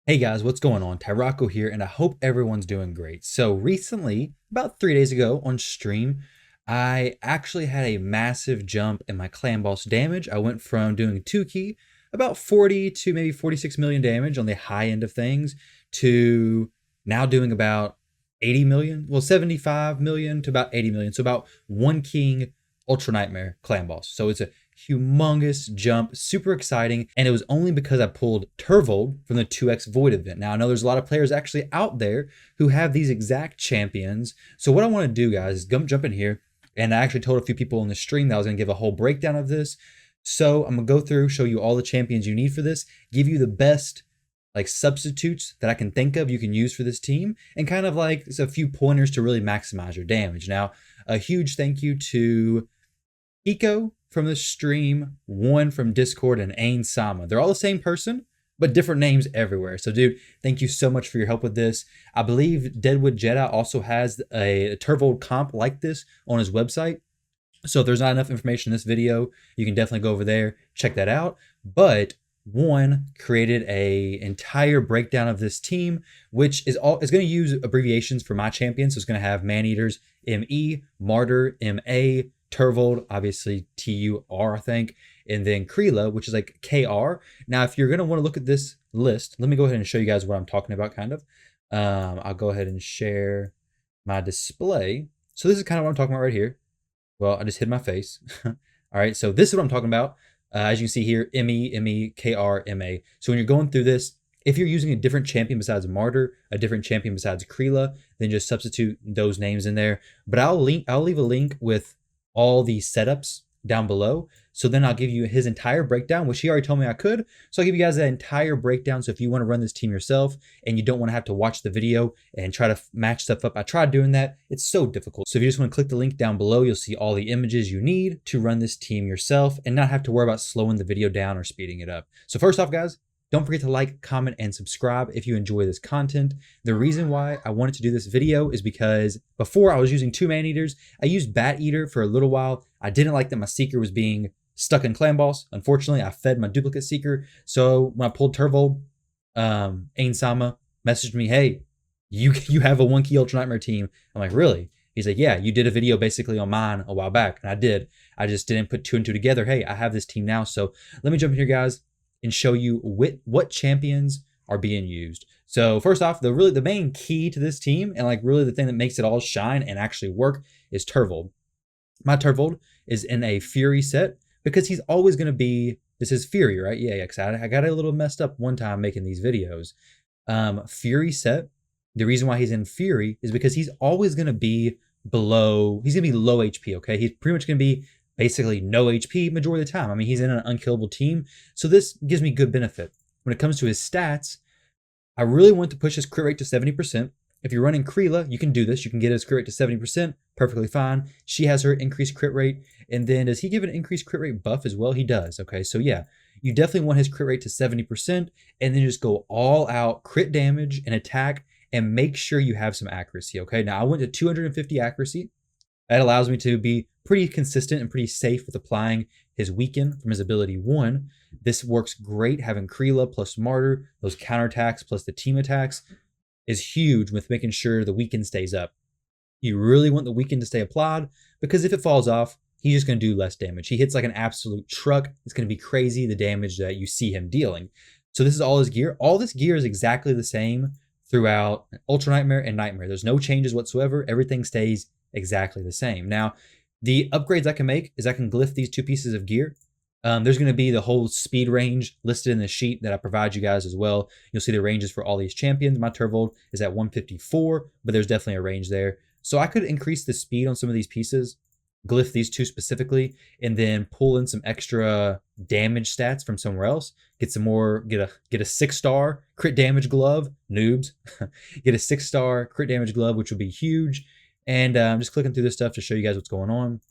Hey guys, what's going on? Tyrauku here, and I hope everyone's doing great. So recently, about 3 days ago on stream, I actually had a massive jump in my clan boss damage. I went from doing 2 key, about 40 to maybe 46 million damage on the high end of things, to now doing about 80 million, well 75 million to about 80 million. So about 1 king Ultra Nightmare clan boss. So it's a humongous jump, super exciting, and it was only because I pulled Turvold from the 2x Void event. Now, I know there's a lot of players actually out there who have these exact champions. So what I want to do, guys, is jump in here, and I actually told a few people in the stream that I was going to give a whole breakdown of this. So I'm going to go through, show you all the champions you need for this, give you the best like substitutes that I can think of you can use for this team, and kind of like a few pointers to really maximize your damage. Now, a huge thank you to Eco from the stream, one from Discord, and Ain Sama. They're all the same person, but different names everywhere. So, dude, thank you so much for your help with this. I believe Deadwood Jedi also has a Turvold comp like this on his website. So if there's not enough information in this video, you can definitely go over there, check that out. But one created a entire breakdown of this team, which is going to use abbreviations for my champions. So it's going to have Maneaters, ME, Martyr, MA, Turvold, obviously TUR, I think, and then Krila, which is like KR. Now, if you're going to want to look at this list, let me go ahead and show you guys what I'm talking about, kind of. I'll go ahead and share my display. So this is kind of what I'm talking about right here. Well, I just hid my face. All right, so this is what I'm talking about. As you can see here, ME, ME, KR, MA. So when you're going through this, if you're using a different champion besides Martyr, a different champion besides Krila, then just substitute those names in there. But I'll leave a link with all the setups down below. So then I'll give you his entire breakdown, which he already told me I could. So I'll give you guys that entire breakdown. So if you want to run this team yourself and you don't want to have to watch the video and try to match stuff up, I tried doing that. It's so difficult. So if you just want to click the link down below, you'll see all the images you need to run this team yourself and not have to worry about slowing the video down or speeding it up. So first off, guys, don't forget to like, comment, and subscribe if you enjoy this content. The reason why I wanted to do this video is because before I was using 2 Maneaters. I used Bat Eater for a little while. I didn't like that my Seeker was being stuck in Clan Boss. Unfortunately, I fed my duplicate Seeker. So when I pulled Turvold, Ain Sama messaged me, hey, you have a 1 key Ultra Nightmare team. I'm like, really? He's like, yeah, you did a video basically on mine a while back. And I did. I just didn't put 2 and 2 together. Hey, I have this team now. So let me jump in here, guys, and show you what champions are being used. So first off, the main key to this team, and like really the thing that makes it all shine and actually work, is Turvold. My Turvold is in a Fury set because he's always going to be, this is Fury, right? Yeah, because I got a little messed up one time making these videos. Fury set, the reason why he's in Fury is because he's always going to be he's going to be low HP, okay? He's pretty much going to be basically no HP majority of the time. I mean, he's in an unkillable team, so this gives me good benefit. When it comes to his stats, I really want to push his crit rate to 70%. If you're running Kreela, you can do this. You can get his crit rate to 70%, perfectly fine. She has her increased crit rate, and then does he give an increased crit rate buff as well? He does, okay? So yeah, you definitely want his crit rate to 70%, and then just go all out crit damage and attack, and make sure you have some accuracy, okay? Now, I went to 250 accuracy. That allows me to be pretty consistent and pretty safe with applying his weaken from his ability 1. This works great having Kreela plus Martyr, those counterattacks plus the team attacks is huge with making sure the weaken stays up. You really want the weaken to stay applied because if it falls off, he's just going to do less damage. He hits like an absolute truck. It's going to be crazy the damage that you see him dealing. So this is all his gear. All this gear is exactly the same throughout Ultra Nightmare and Nightmare. There's no changes whatsoever. Everything stays exactly the same. Now, the upgrades I can make is I can glyph these 2 pieces of gear. There's going to be the whole speed range listed in the sheet that I provide you guys as well. You'll see the ranges for all these champions. My Turvold is at 154, but there's definitely a range there. So I could increase the speed on some of these pieces, glyph these 2 specifically, and then pull in some extra damage stats from somewhere else. Get some more, get a 6-star crit damage glove, noobs. Get a 6-star crit damage glove, which would be huge. And I'm just clicking through this stuff to show you guys what's going on.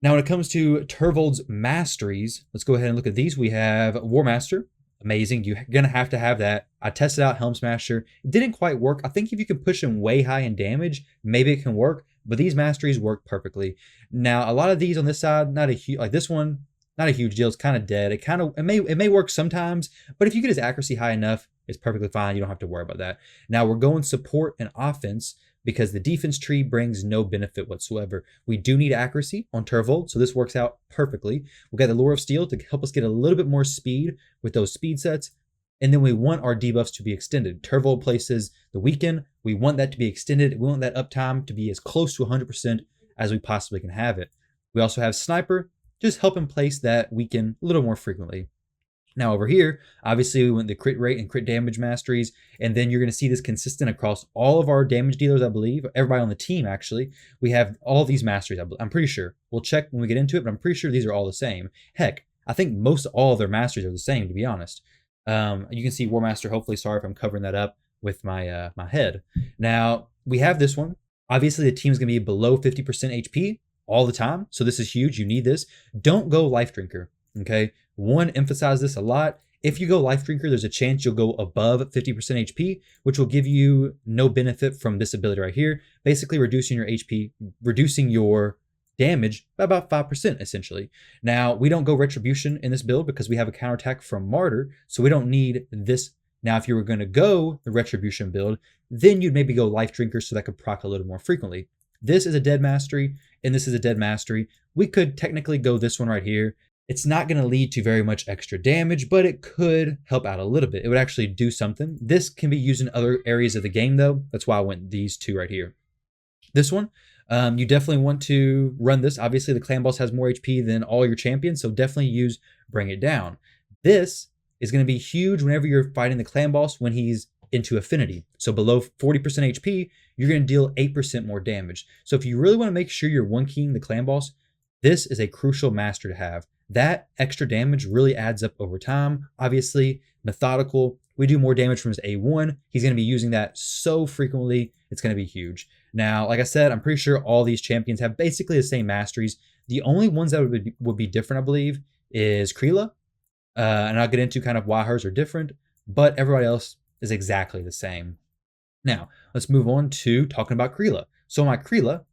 Now, when it comes to Turvold's masteries, let's go ahead and look at these. We have War Master. Amazing. You're going to have that. I tested out Helm Smasher. It didn't quite work. I think if you can push him way high in damage, maybe it can work. But these masteries work perfectly. Now, a lot of these on this side, not a huge, like this one, not a huge deal. It's kind of dead. It may work sometimes, but if you get his accuracy high enough, It's perfectly fine. You don't have to worry about that. Now we're going support and offense because the defense tree brings no benefit whatsoever. We do need accuracy on Turvold, so this works out perfectly. We've got the Lure of Steel to help us get a little bit more speed with those speed sets. And then we want our debuffs to be extended. Turvold places the weaken. We want that to be extended. We want that uptime to be as close to 100% as we possibly can have it. We also have Sniper, just help him place that weaken a little more frequently. Now over here, obviously we went the crit rate and crit damage masteries, and then you're going to see this consistent across all of our damage dealers, I believe. Everybody on the team, actually. We have all these masteries, I'm pretty sure. We'll check when we get into it, but I'm pretty sure these are all the same. Heck, I think most all of their masteries are the same, to be honest. You can see War Master, hopefully. Sorry if I'm covering that up with my my head. Now, we have this one. Obviously, the team is going to be below 50% HP all the time, so this is huge. You need this. Don't go Life Drinker, okay? One, emphasize this a lot. If you go Life Drinker, there's a chance you'll go above 50% HP, which will give you no benefit from this ability right here, basically reducing your HP, reducing your damage by about 5%, essentially. Now, we don't go Retribution in this build because we have a counterattack from Martyr, so we don't need this. Now, if you were going to go the Retribution build, then you'd maybe go Life Drinker so that could proc a little more frequently. This is a dead mastery, and this is a dead mastery. We could technically go this one right here. It's not going to lead to very much extra damage, but it could help out a little bit. It would actually do something. This can be used in other areas of the game, though. That's why I went these two right here. This one, you definitely want to run this. Obviously, the clan boss has more HP than all your champions, so definitely use Bring It Down. This is going to be huge whenever you're fighting the clan boss when he's into affinity. So below 40% HP, you're going to deal 8% more damage. So if you really want to make sure you're one-keying the clan boss, this is a crucial master to have. That extra damage really adds up over time. Obviously, methodical. We do more damage from his A1. He's going to be using that so frequently. It's going to be huge. Now, like I said, I'm pretty sure all these champions have basically the same masteries. The only ones that would be different, I believe, is Krila. And I'll get into kind of why hers are different. But everybody else is exactly the same. Now, let's move on to talking about Krila. So my Krila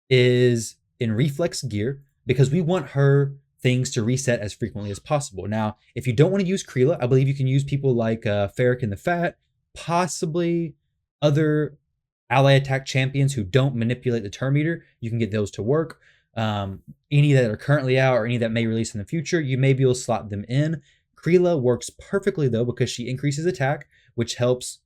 is in reflex gear because we want her things to reset as frequently as possible. Now, if you don't want to use Krila, I believe you can use people like Ferric and the Fat, possibly other ally attack champions who don't manipulate the turn meter. You can get those to work. Any that are currently out or any that may release in the future, you may be able to slot them in. Krila works perfectly though because she increases attack, which helps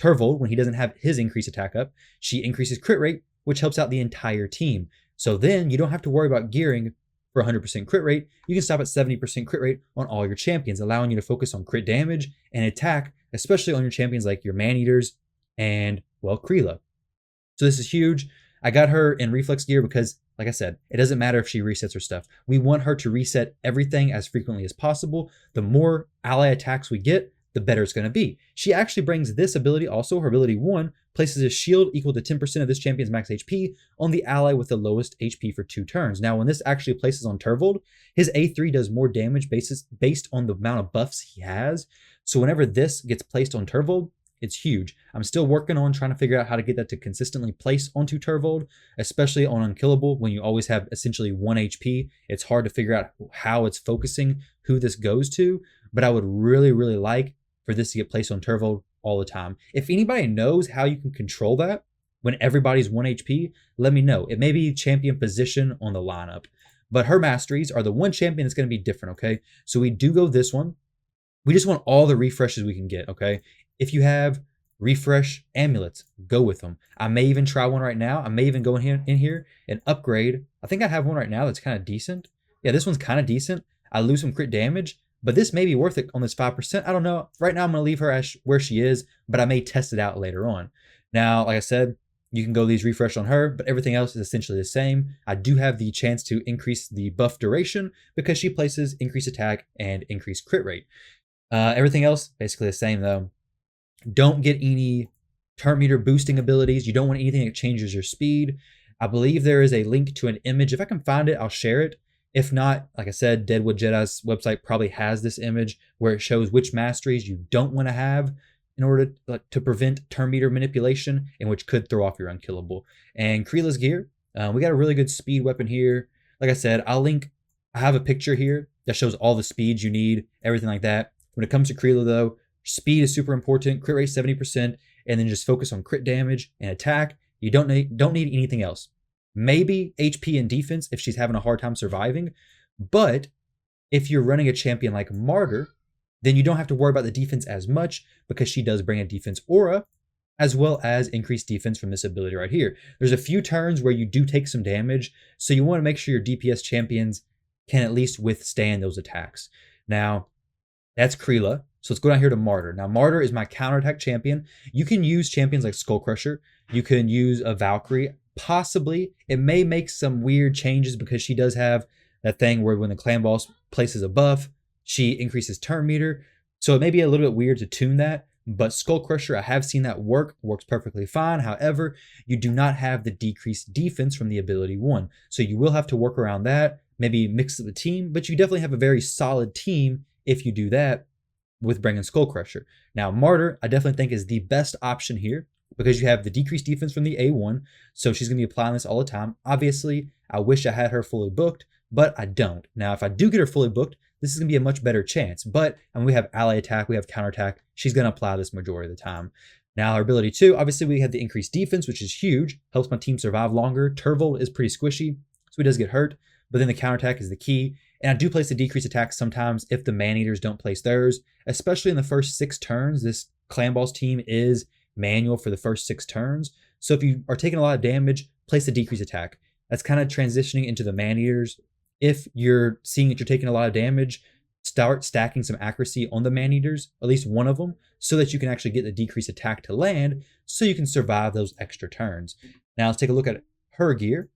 Turvold when he doesn't have his increased attack up. She increases crit rate, which helps out the entire team. So then you don't have to worry about gearing for 100% crit rate. You can stop at 70% crit rate on all your champions, allowing you to focus on crit damage and attack, especially on your champions like your Maneaters and, well, Krila. So this is huge. I got her in reflex gear because, like I said, it doesn't matter if she resets her stuff. We want her to reset everything as frequently as possible. The more ally attacks we get, the better it's going to be. She actually brings this ability also. Her ability 1 places a shield equal to 10% of this champion's max HP on the ally with the lowest HP for 2 turns. Now, when this actually places on Turvold, his A3 does more damage based on the amount of buffs he has. So whenever this gets placed on Turvold, it's huge. I'm still working on trying to figure out how to get that to consistently place onto Turvold, especially on Unkillable when you always have essentially 1 HP. It's hard to figure out how it's focusing, who this goes to, but I would really, really like for this to get placed on Turvold all the time. If anybody knows how you can control that when everybody's 1 HP, let me know. It may be champion position on the lineup, but her masteries are the one champion that's going to be different, okay? So we do go this one. We just want all the refreshes we can get, okay? If you have refresh amulets, go with them. I may even try one right now. I may even go in here and upgrade. I think I have one right now that's kind of decent. Yeah, this one's kind of decent. I lose some crit damage, but this may be worth it on this 5%. I don't know. Right now, I'm going to leave her as where she is, but I may test it out later on. Now, like I said, you can go these refresh on her, but everything else is essentially the same. I do have the chance to increase the buff duration because she places increased attack and increased crit rate. Everything else, basically the same though. Don't get any turn meter boosting abilities. You don't want anything that changes your speed. I believe there is a link to an image. If I can find it, I'll share it. If not, like I said, Deadwood Jedi's website probably has this image where it shows which masteries you don't want to have in order to prevent turn meter manipulation, and which could throw off your Unkillable. And Kreela's gear, we got a really good speed weapon here. Like I said, I have a picture here that shows all the speeds you need, everything like that. When it comes to Krila though, Speed is super important, crit rate 70%, and then just focus on crit damage and attack. You don't need anything else. Maybe HP and defense if she's having a hard time surviving, but if you're running a champion like Martyr, then you don't have to worry about the defense as much because she does bring a defense aura as well as increased defense from this ability right here. There's a few turns where you do take some damage, so you want to make sure your DPS champions can at least withstand those attacks. Now, that's Krila. So let's go down here to Martyr. Now, Martyr is my counterattack champion. You can use champions like Skull Crusher. You can use a Valkyrie. Possibly, it may make some weird changes because she does have that thing where when the clan boss places a buff, she increases turn meter. So it may be a little bit weird to tune that, but Skull Crusher, I have seen that works perfectly fine. However, you do not have the decreased defense from the ability 1. So you will have to work around that, maybe mix the team, but you definitely have a very solid team if you do that with bringing Skull Crusher. Now, Martyr, I definitely think is the best option here because you have the decreased defense from the A1, so she's going to be applying this all the time. Obviously, I wish I had her fully booked, but I don't. Now, if I do get her fully booked, this is going to be a much better chance. But we have ally attack, we have counterattack. She's going to apply this majority of the time. Now, her ability 2, obviously, we have the increased defense, which is huge. Helps my team survive longer. Turvold is pretty squishy, so he does get hurt. But then the counterattack is the key. And I do place the decreased attack sometimes if the Maneaters don't place theirs, especially in the first 6 turns. This clan boss team is manual for the first 6 turns. So if you are taking a lot of damage, place the decreased attack. That's kind of transitioning into the Maneaters. If you're seeing that you're taking a lot of damage, start stacking some accuracy on the Maneaters, at least one of them, so that you can actually get the decreased attack to land so you can survive those extra turns. Now let's take a look at her gear.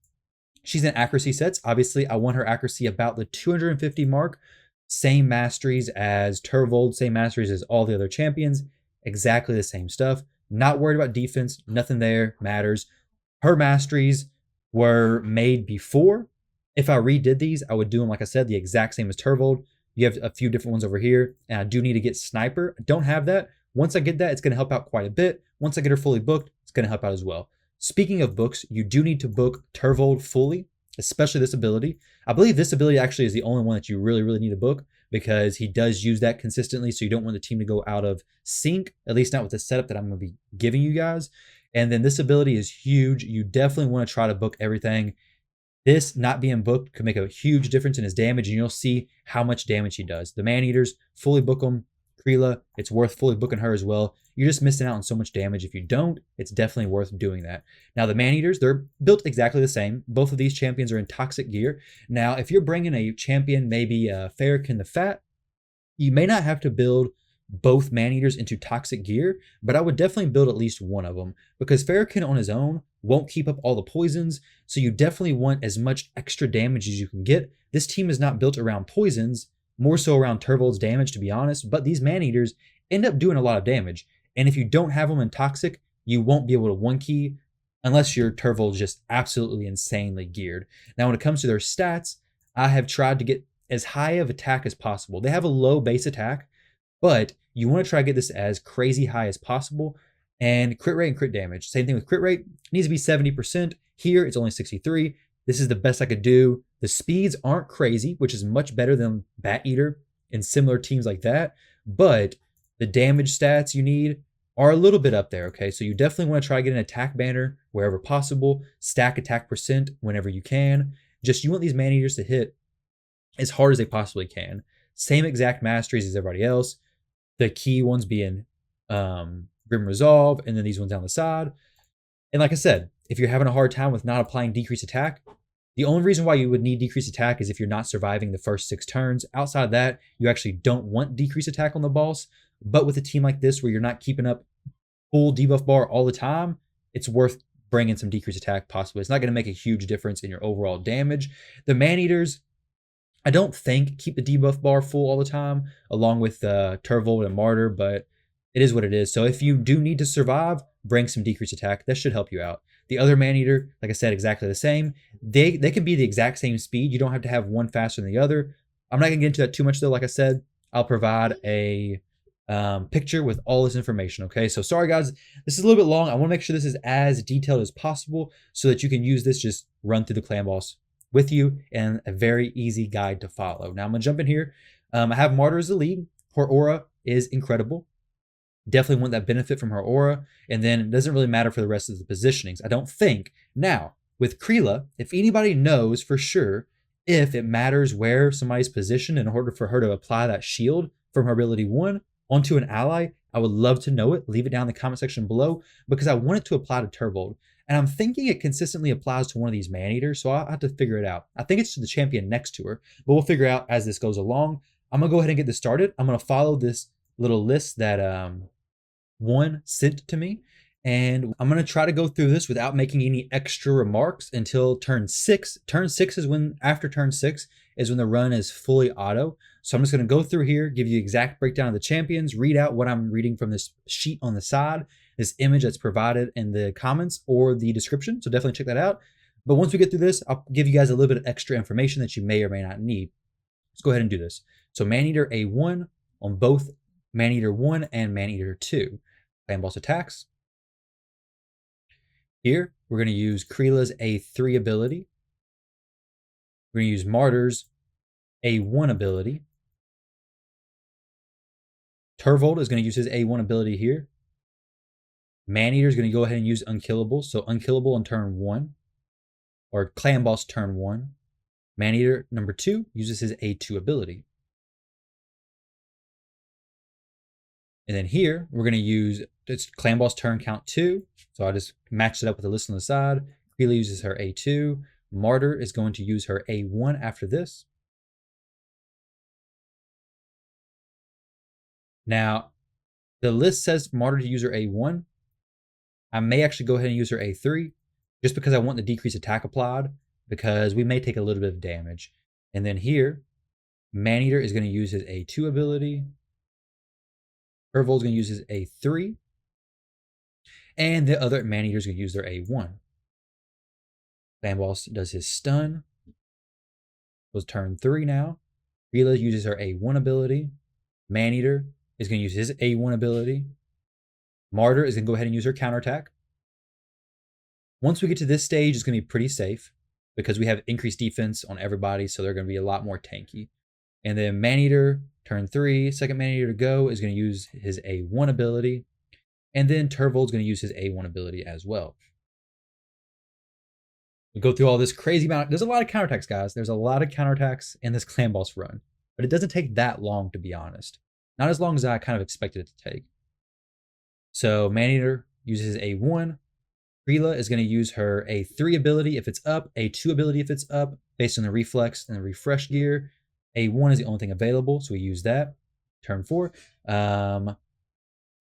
She's in accuracy sets. Obviously, I want her accuracy about the 250 mark. Same masteries as Turvold, same masteries as all the other champions. Exactly the same stuff. Not worried about defense. Nothing there matters. Her masteries were made before. If I redid these, I would do them, like I said, the exact same as Turvold. You have a few different ones over here, and I do need to get Sniper. I don't have that. Once I get that, it's going to help out quite a bit. Once I get her fully booked, it's going to help out as well. Speaking of books, you do need to book Turvold fully, especially this ability. I believe this ability actually is the only one that you really need to book because he does use that consistently, so you don't want the team to go out of sync, at least not with the setup that I'm going to be giving you guys. And then this ability is huge. You definitely want to try to book everything. This not being booked could make a huge difference in his damage, and you'll see how much damage he does. The Maneaters, fully book them. Krila, it's worth fully booking her as well. You're just missing out on so much damage. If you don't, it's definitely worth doing that. Now, the Maneaters, they're built exactly the same. Both of these champions are in toxic gear. Now, if you're bringing a champion, maybe Farrakhan the Fat, you may not have to build both Maneaters into toxic gear, but I would definitely build at least one of them because Farrakhan on his own won't keep up all the poisons, so you definitely want as much extra damage as you can get. This team is not built around poisons, more so around Turvold's damage, to be honest, but these Maneaters end up doing a lot of damage. And if you don't have them in Toxic, you won't be able to one-key unless your Turvold's just absolutely insanely geared. Now, when it comes to their stats, I have tried to get as high of attack as possible. They have a low base attack, but you want to try to get this as crazy high as possible. And crit rate and crit damage. Same thing with crit rate. It needs to be 70%. Here, it's only 63. This is the best I could do. The speeds aren't crazy, which is much better than Maneater and similar teams like that. But the damage stats you need are a little bit up there, okay? So you definitely want to try to get an attack banner wherever possible. Stack attack percent whenever you can. Just you want these Maneaters to hit as hard as they possibly can. Same exact masteries as everybody else. The key ones being Grim Resolve, and then these ones down the side. And like I said, if you're having a hard time with not applying decreased attack, the only reason why you would need decreased attack is if you're not surviving the first 6 turns. Outside of that, you actually don't want decreased attack on the boss. But with a team like this where you're not keeping up full debuff bar all the time, it's worth bringing some decreased attack possibly. It's not going to make a huge difference in your overall damage. The Maneaters, I don't think keep the debuff bar full all the time, along with Turvold and Martyr, but it is what it is. So if you do need to survive, bring some decreased attack. That should help you out. The other Maneater, like I said, exactly the same. They can be the exact same speed. You don't have to have one faster than the other. I'm not going to get into that too much, though. Like I said, I'll provide a picture with all this information, okay? So sorry, guys. This is a little bit long. I want to make sure this is as detailed as possible so that you can use this, just run through the clan boss with you, and a very easy guide to follow. Now, I'm going to jump in here. I have Martyr as the lead. Her aura is incredible. Definitely want that benefit from her aura, and then it doesn't really matter for the rest of the positionings, I don't think. Now, with Krila, if anybody knows for sure if it matters where somebody's positioned in order for her to apply that shield from her ability 1 onto an ally, I would love to know it. Leave it down in the comment section below, because I want it to apply to Turvold. And I'm thinking it consistently applies to one of these Maneaters, so I'll have to figure it out. I think it's to the champion next to her, but we'll figure out as this goes along. I'm going to go ahead and get this started. I'm going to follow this little list that one sent to me, and I'm going to try to go through this without making any extra remarks until turn 6. Turn 6 is when, after turn 6 is when the run is fully auto. So I'm just going to go through here, give you exact breakdown of the champions, read out what I'm reading from this sheet on the side, this image that's provided in the comments or the description. So definitely check that out. But once we get through this, I'll give you guys a little bit of extra information that you may or may not need. Let's go ahead and do this. So Maneater A1 on both Maneater 1 and Maneater 2. Clan boss attacks. Here, we're going to use Kreela's A3 ability. We're going to use Martyr's A1 ability. Turvold is going to use his A1 ability here. Maneater is going to go ahead and use Unkillable. So Unkillable on turn 1, or Clan Boss turn 1. Maneater number 2 uses his A2 ability. And then here, we're going to use, it's Clan Boss turn count 2. So I just matched it up with the list on the side. Krila uses her A2. Martyr is going to use her A1 after this. Now, the list says Martyr to use her A1. I may actually go ahead and use her A3 just because I want the decreased attack applied, because we may take a little bit of damage. And then here, Maneater is going to use his A2 ability. Turvold is going to use his A3. And the other Maneater is going to use their A1. Clan Boss does his stun. It was turn 3 now. Krila uses her A1 ability. Maneater is going to use his A1 ability. Martyr is going to go ahead and use her counterattack. Once we get to this stage, it's going to be pretty safe because we have increased defense on everybody, so they're going to be a lot more tanky. And then Maneater, turn 3, second Maneater to go, is going to use his A1 ability. And then Turvold's going to use his A1 ability as well. We go through all this crazy amount. There's a lot of counterattacks, guys. There's a lot of counterattacks in this Clan Boss run. But it doesn't take that long, to be honest. Not as long as I kind of expected it to take. So Maneater uses A1. Krila is going to use her A3 ability if it's up, A2 ability if it's up, based on the reflex and the refresh gear. A1 is the only thing available, so we use that. Turn 4.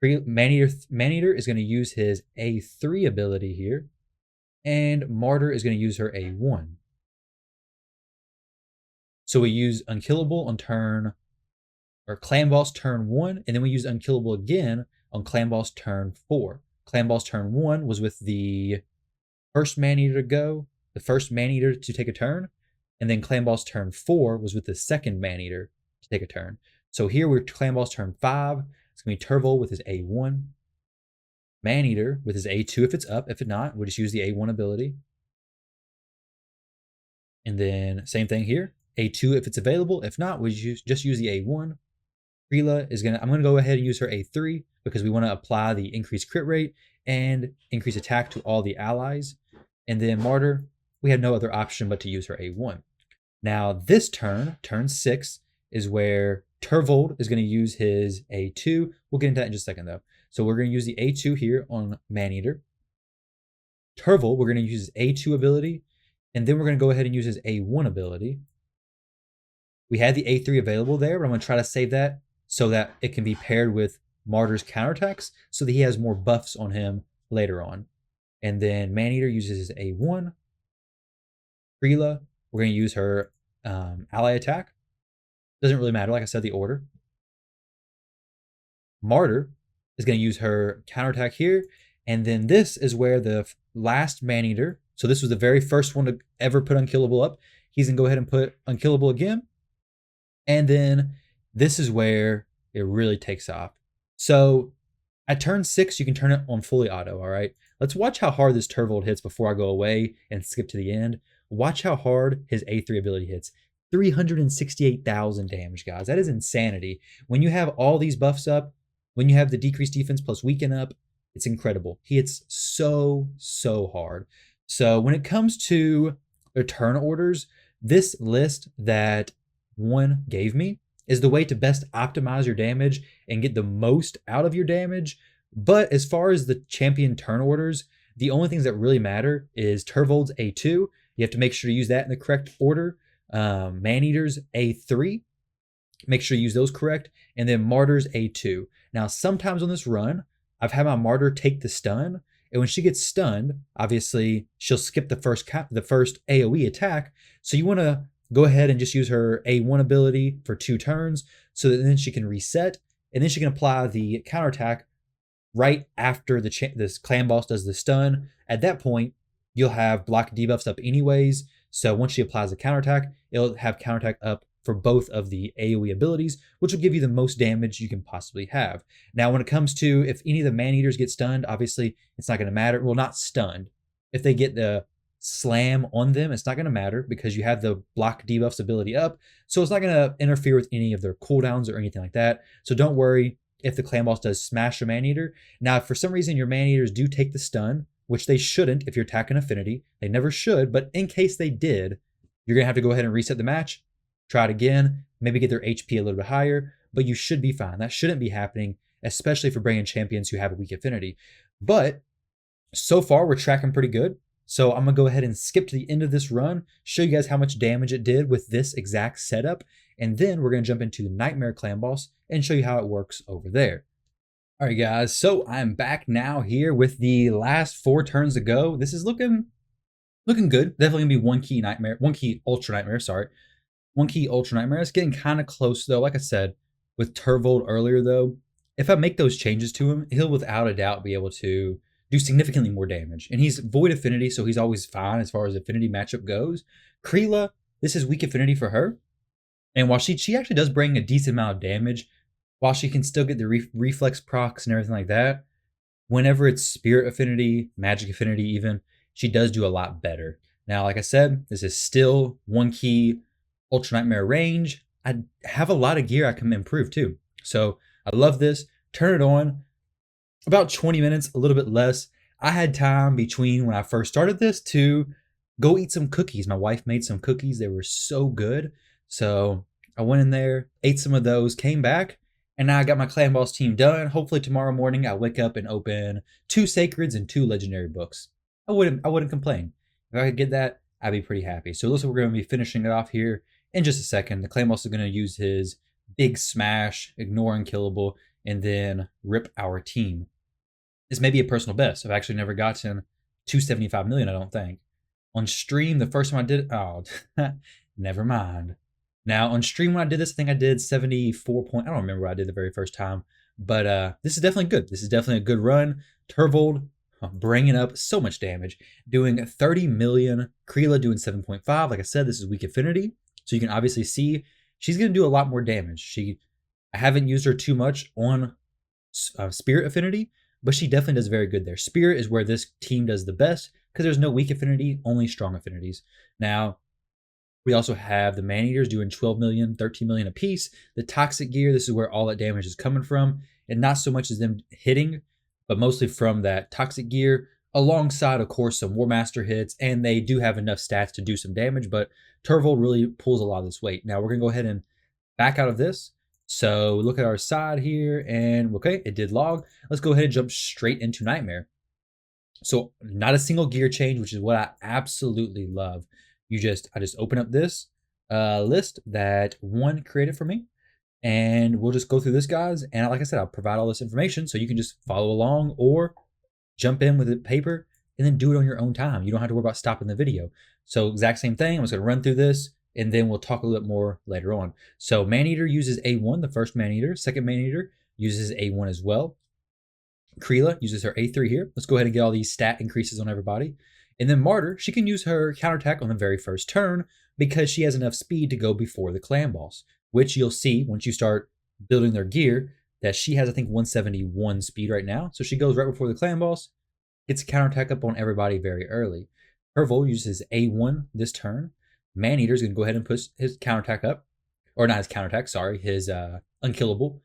Maneater is going to use his A3 ability here. And Martyr is going to use her A1. So we use Unkillable on turn, or Clan Boss turn 1, and then we use Unkillable again on Clan Boss turn 4. Clan Boss turn 1 was with the first Maneater to go, the first Maneater to take a turn, and then Clan Boss turn 4 was with the second Maneater to take a turn. So here we're Clan Boss turn 5. It's going to be Turvold with his A1. Maneater with his A2 if it's up. If it's not, we'll just use the A1 ability. And then same thing here. A2 if it's available. If not, we just use the A1. Krila is I'm going to go ahead and use her A3 because we want to apply the increased crit rate and increase attack to all the allies. And then Martyr, we had no other option but to use her A1. Now this turn, turn 6, is where Turvold is going to use his A2. We'll get into that in just a second though. So we're going to use the A2 here on Maneater. Turvold, we're going to use his A2 ability, and then we're going to go ahead and use his A1 ability. We had the A3 available there, but I'm going to try to save that so that it can be paired with Martyr's counterattacks so that he has more buffs on him later on. And then Maneater uses his A1. Krila, we're going to use her ally attack. Doesn't really matter, like I said, the order. Martyr is going to use her counterattack here. And then this is where the last Maneater, so this was the very first one to ever put Unkillable up. He's going to go ahead and put Unkillable again. And then this is where it really takes off. So at turn 6, you can turn it on fully auto, all right? Let's watch how hard this Turvold hits before I go away and skip to the end. Watch how hard his A3 ability hits. 368,000 damage, guys. That is insanity. When you have all these buffs up, When you have the decreased defense plus weaken up, it's incredible. He hits so hard. So when it comes to their turn orders, this list that one gave me is the way to best optimize your damage and get the most out of your damage. But as far as the champion turn orders, the only things that really matter is Turvold's A2. You have to make sure to use that in the correct order. Maneater's A3. Make sure you use those correct. And then Martyr's A2. Now, sometimes on this run, I've had my Martyr take the stun. And when she gets stunned, obviously, she'll skip the first AoE attack. So you want to go ahead and just use her A1 ability for 2 turns so that then she can reset. And then she can apply the counterattack right after this clan boss does the stun. At that point, you'll have block debuffs up anyways. So once she applies the counterattack, it'll have counterattack up for both of the AoE abilities, which will give you the most damage you can possibly have. Now, when it comes to if any of the Maneaters get stunned, obviously it's not going to matter. Well, not stunned. If they get the slam on them, it's not going to matter because you have the block debuffs ability up. So it's not going to interfere with any of their cooldowns or anything like that. So don't worry if the clan boss does smash a Maneater. Now, if for some reason your Maneaters do take the stun, which they shouldn't if you're attacking Affinity, they never should, but in case they did, you're going to have to go ahead and reset the match, try it again, maybe get their HP a little bit higher, but you should be fine. That shouldn't be happening, especially for bringing champions who have a weak Affinity. But so far, we're tracking pretty good. So I'm going to go ahead and skip to the end of this run, show you guys how much damage it did with this exact setup, and then we're going to jump into the Nightmare Clan Boss and show you how it works over there. All right, guys, so I'm back now here with the last 4 turns to go. This is looking good. Definitely going to be one key Ultra Nightmare, sorry. One key Ultra Nightmare. It's getting kind of close, though. Like I said, with Turvold earlier, though, if I make those changes to him, he'll without a doubt be able to do significantly more damage. And he's Void Affinity, so he's always fine as far as Affinity matchup goes. Krila, this is weak Affinity for her. And while she actually does bring a decent amount of damage, while she can still get the reflex procs and everything like that, whenever it's Spirit Affinity, Magic Affinity even, she does do a lot better. Now, like I said, this is still one key Ultra Nightmare range. I have a lot of gear I can improve too. So I love this. Turn it on. About 20 minutes, a little bit less. I had time between when I first started this to go eat some cookies. My wife made some cookies. They were so good. So I went in there, ate some of those, came back, and now I got my Clan Boss team done. Hopefully tomorrow morning I'll wake up and open 2 Sacreds and 2 Legendary books. I wouldn't complain. If I could get that, I'd be pretty happy. So it looks like we're going to be finishing it off here in just a second. The Clan Boss is going to use his big smash, ignore Unkillable, and then rip our team. This may be a personal best. I've actually never gotten 275 million, I don't think. On stream, the first time I did, never mind. Now, on stream when I did this, I think I did 74 I don't remember what I did the very first time, but this is definitely good. This is definitely a good run. Turvold bringing up so much damage, doing 30 million. Krila doing 7.5. Like I said, this is weak Affinity, so you can obviously see she's going to do a lot more damage. I haven't used her too much on Spirit Affinity, but she definitely does very good there. Spirit is where this team does the best because there's no weak Affinity, only strong affinities. Now, we also have the Maneaters doing 12 million, 13 million apiece. The Toxic Gear, this is where all that damage is coming from. And not so much as them hitting, but mostly from that Toxic Gear, alongside, of course, some War Master hits. And they do have enough stats to do some damage, but Turvold really pulls a lot of this weight. Now, we're going to go ahead and back out of this. So look at our side here, and okay, it did log. Let's go ahead and jump straight into Nightmare. So not a single gear change, which is what I absolutely love. I just open up this list that one created for me, and we'll just go through this, guys. And like I said, I'll provide all this information so you can just follow along or jump in with a paper and then do it on your own time. You don't have to worry about stopping the video. So exact same thing. I'm just going to run through this, and then we'll talk a little bit more later on. So Maneater uses A1, the first Maneater. Second Maneater uses A1 as well. Krila uses her A3 here. Let's go ahead and get all these stat increases on everybody. And then Martyr, she can use her counterattack on the very first turn because she has enough speed to go before the clan boss, which you'll see once you start building their gear that she has, I think, 171 speed right now. So she goes right before the clan boss, gets a counterattack up on everybody very early. Turvold uses A1 this turn. Maneater is going to go ahead and push his counterattack up. Or not his counterattack, sorry, his Unkillable.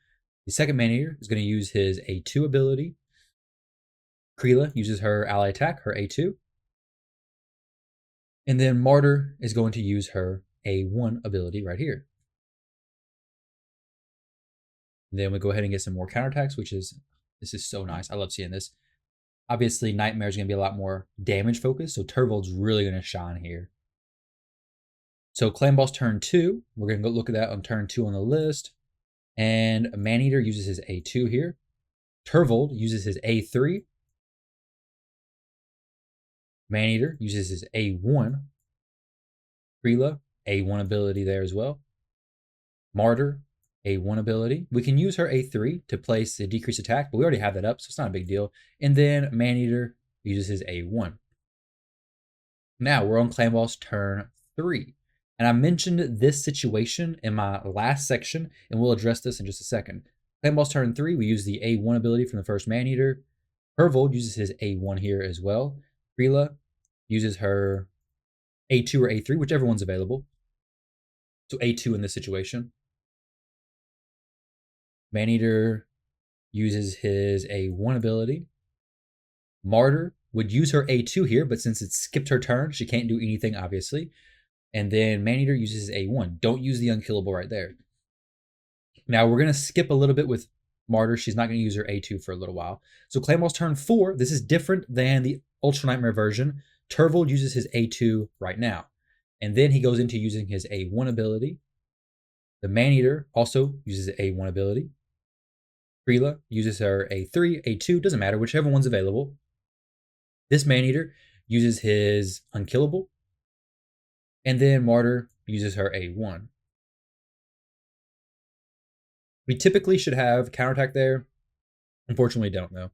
The second Maneater is going to use his A2 ability. Krila uses her ally attack, her A2. And then Martyr is going to use her A1 ability right here. And then we go ahead and get some more counterattacks, this is so nice. I love seeing this. Obviously, Nightmare is going to be a lot more damage focused, so Turvold's really going to shine here. So Clan Boss turn 2, we're going to go look at that on turn 2 on the list. And Maneater uses his A2 here. Turvold uses his A3. Maneater uses his A1. Krila, A1 ability there as well. Martyr, A1 ability. We can use her A3 to place a decreased attack, but we already have that up, so it's not a big deal. And then Maneater uses his A1. Now we're on Clan Boss turn 3. And I mentioned this situation in my last section, and we'll address this in just a second. Clan Boss turn 3, we use the A1 ability from the first Maneater. Turvold uses his A1 here as well. Krila uses her A2 or A3, whichever one's available. So A2 in this situation. Maneater uses his A1 ability. Martyr would use her A2 here, but since it skipped her turn, she can't do anything, obviously. And then Maneater uses his A1. Don't use the Unkillable right there. Now, we're going to skip a little bit with Martyr. She's not going to use her A2 for a little while. So Clan Boss turn 4. This is different than the Ultra Nightmare version. Turvold uses his A2 right now. And then he goes into using his A1 ability. The Maneater also uses the A1 ability. Krila uses her A3, A2, doesn't matter, whichever one's available. This Maneater uses his Unkillable. And then Martyr uses her A1. We typically should have counterattack there. Unfortunately, don't though.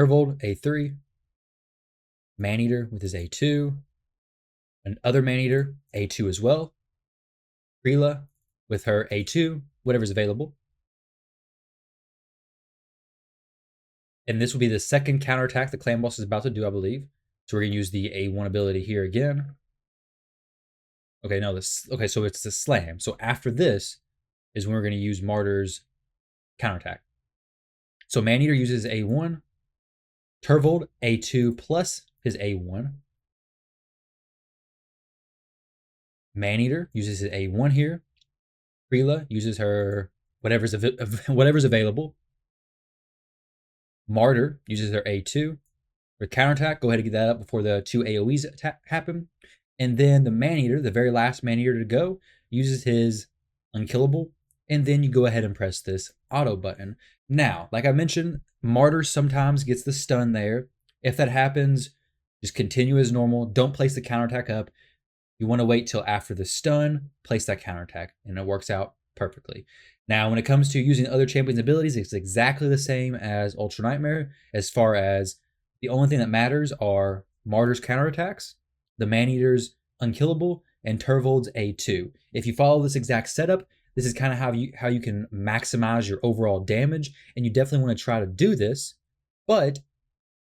Turvold, A3. Maneater with his A2. Another Maneater, A2 as well. Krila with her A2, whatever's available. And this will be the second counterattack the Clan Boss is about to do, I believe. So we're going to use the A1 ability here again. Okay, no, okay, so it's the slam. So after this is when we're going to use Martyr's counterattack. So Maneater uses A1. Turvold, A2 plus his A1. Maneater uses his A1 here. Krila uses her whatever's available. Martyr uses her A2. For counterattack, go ahead and get that up before the 2 AoEs happen. And then the Maneater, the very last Maneater to go, uses his Unkillable. And then you go ahead and press this auto button. Now, like I mentioned, Martyr sometimes gets the stun there. If that happens, just continue as normal. Don't place the counterattack up. You want to wait till after the stun, place that counterattack, and it works out perfectly. Now, when it comes to using other champions' abilities, it's exactly the same as Ultra Nightmare, as far as the only thing that matters are Martyr's counterattacks, the Maneater's Unkillable, and Turvold's A2. If you follow this exact setup, this is kind of how you can maximize your overall damage, and you definitely want to try to do this. But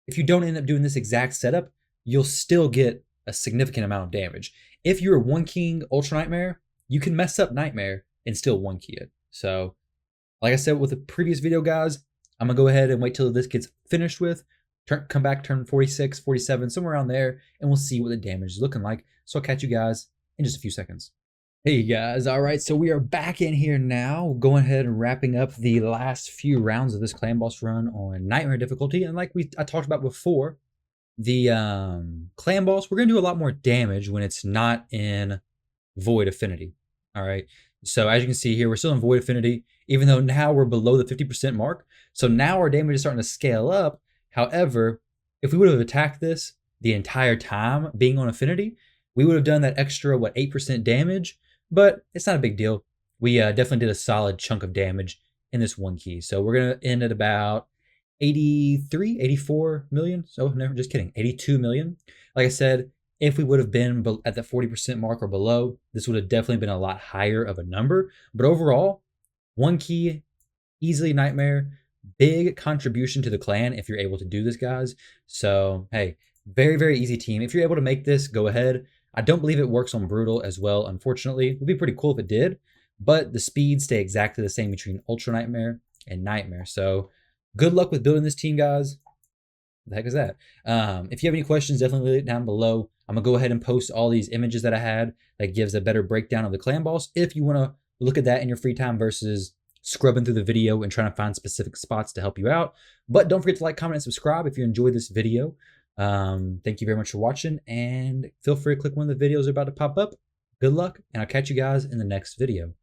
if you don't end up doing this exact setup, you'll still get a significant amount of damage. If you're a one-keying Ultra Nightmare, you can mess up Nightmare and still one-key it. So, like I said with the previous video, guys, I'm going to go ahead and wait till this gets finished with. Come back, turn 46, 47, somewhere around there, and we'll see what the damage is looking like. So I'll catch you guys in just a few seconds. Hey guys, all right, so we are back in here now, going ahead and wrapping up the last few rounds of this Clan Boss run on Nightmare difficulty. And like I talked about before, the Clan Boss, we're going to do a lot more damage when it's not in Void Affinity. All right, so as you can see here, we're still in Void Affinity, even though now we're below the 50% mark. So now our damage is starting to scale up. However, if we would have attacked this the entire time being on Affinity, we would have done that extra, 8% damage, but it's not a big deal. We definitely did a solid chunk of damage in this one key. So we're going to end at about 83, 84 million. So no, just kidding, 82 million. Like I said, if we would have been at the 40% mark or below, this would have definitely been a lot higher of a number. But overall, one key, easily Nightmare, big contribution to the clan if you're able to do this, guys. So, hey, very, very easy team. If you're able to make this, go ahead. I don't believe it works on Brutal as well, unfortunately. It would be pretty cool if it did, but the speeds stay exactly the same between Ultra Nightmare and Nightmare. So good luck with building this team, guys. What the heck is that? If you have any questions, definitely leave it down below. I'm going to go ahead and post all these images that I had that gives a better breakdown of the clan boss if you want to look at that in your free time versus scrubbing through the video and trying to find specific spots to help you out. But don't forget to like, comment, and subscribe if you enjoyed this video. Thank you very much for watching, and feel free to click one of the videos that are about to pop up. Good luck, and I'll catch you guys in the next video.